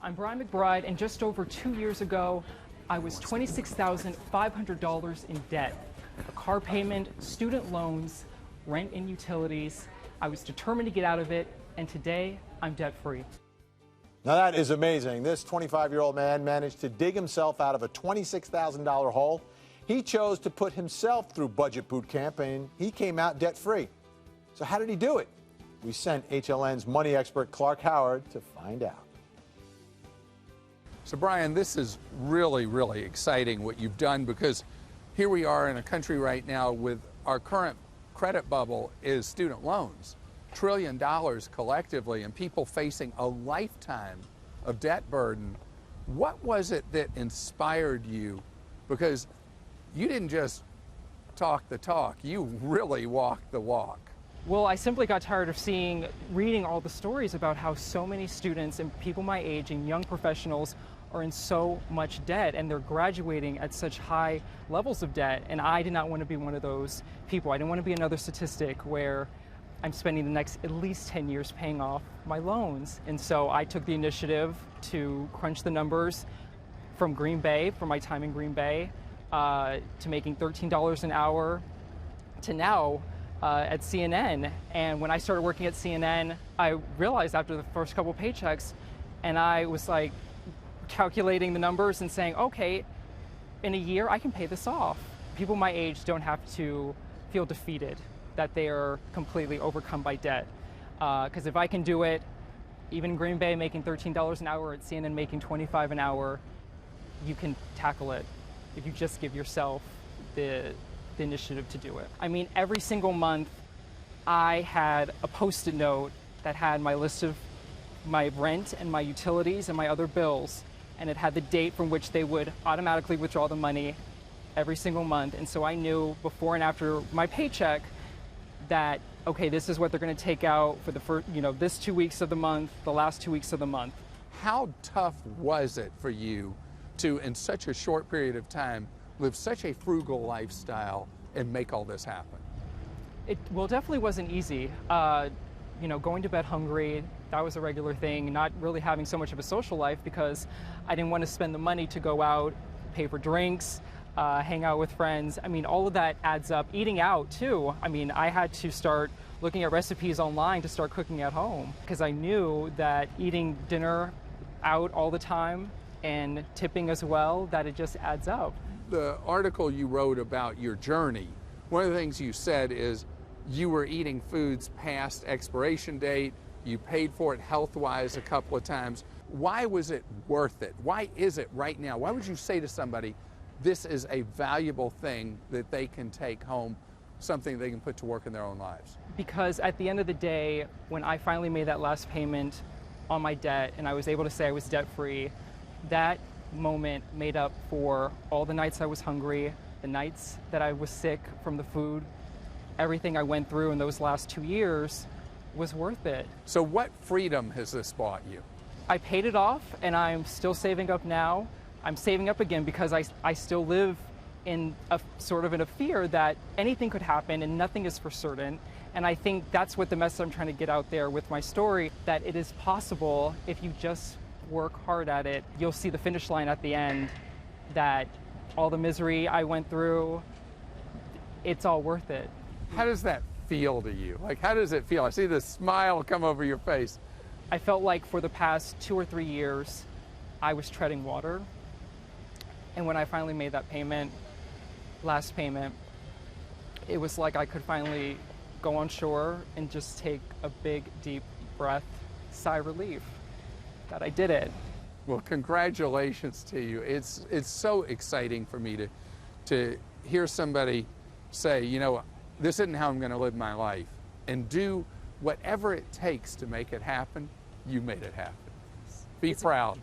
I'm Brian McBride, and just over 2 years ago, I was $26,500 in debt. A car payment, student loans, rent and utilities. I was determined to get out of it, and today I'm debt-free. Now that is amazing. This 25-year-old man managed to dig himself out of a $26,000 hole. He chose to put himself through budget boot camp, and he came out debt-free. So how did he do it? We sent HLN's money expert Clark Howard to find out. So Brian, this is really, really exciting what you've done, because here we are in a country right now with our current credit bubble is student loans. $1 trillion collectively, and people facing a lifetime of debt burden. What was it that inspired you? Because you didn't just talk the talk, you really walked the walk. Well, I simply got tired of reading all the stories about how so many students and people my age and young professionals are in so much debt, and they're graduating at such high levels of debt. And I did not want to be one of those people. I didn't want to be another statistic where I'm spending the next at least 10 years paying off my loans. And so I took the initiative to crunch the numbers from Green Bay, from my time in Green Bay, to making $13 an hour to now at CNN. And when I started working at CNN, I realized after the first couple paychecks, and I was like calculating the numbers and saying, okay, in a year I can pay this off. People my age don't have to feel defeated that they are completely overcome by debt. Because if I can do it, even in Green Bay making $13 an hour, at CNN making $25 an hour, you can tackle it if you just give yourself the initiative to do it. I mean, every single month I had a Post-it note that had my list of my rent and my utilities and my other bills, and it had the date from which they would automatically withdraw the money every single month. And so I knew before and after my paycheck that, okay, this is what they're going to take out for the first, this 2 weeks of the month, the last 2 weeks of the month. How tough was it for you to, in such a short period of time, live such a frugal lifestyle and make all this happen? It definitely wasn't easy. Going to bed hungry, that was a regular thing, not really having so much of a social life because I didn't want to spend the money to go out, pay for drinks, hang out with friends. I mean, all of that adds up. Eating out too. I mean, I had to start looking at recipes online to start cooking at home because I knew that eating dinner out all the time and tipping as well, that it just adds up. The article you wrote about your journey, one of the things you said is you were eating foods past expiration date, you paid for it health-wise a couple of times. Why was it worth it? Why is it right now? Why would you say to somebody, this is a valuable thing that they can take home, something they can put to work in their own lives? Because at the end of the day, when I finally made that last payment on my debt and I was able to say I was debt-free, that moment made up for all the nights I was hungry, the nights that I was sick from the food. Everything I went through in those last 2 years was worth it. So what freedom has this bought you? I paid it off, and I'm still saving up now. I'm saving up again because I still live in a sort of in a fear that anything could happen and nothing is for certain. And I think that's what the message I'm trying to get out there with my story, that it is possible if you just work hard at it. You'll see the finish line at the end, that all the misery I went through, it's all worth it. How does that feel to you? Like, how does it feel? I see the smile come over your face. I felt like for the past 2 or 3 years, I was treading water. And when I finally made that payment, last payment, it was like I could finally go on shore and just take a big, deep breath, sigh of relief that I did it. Well, congratulations to you. It's so exciting for me to hear somebody say, this isn't how I'm going to live my life, and do whatever it takes to make it happen. You made it happen. Be proud.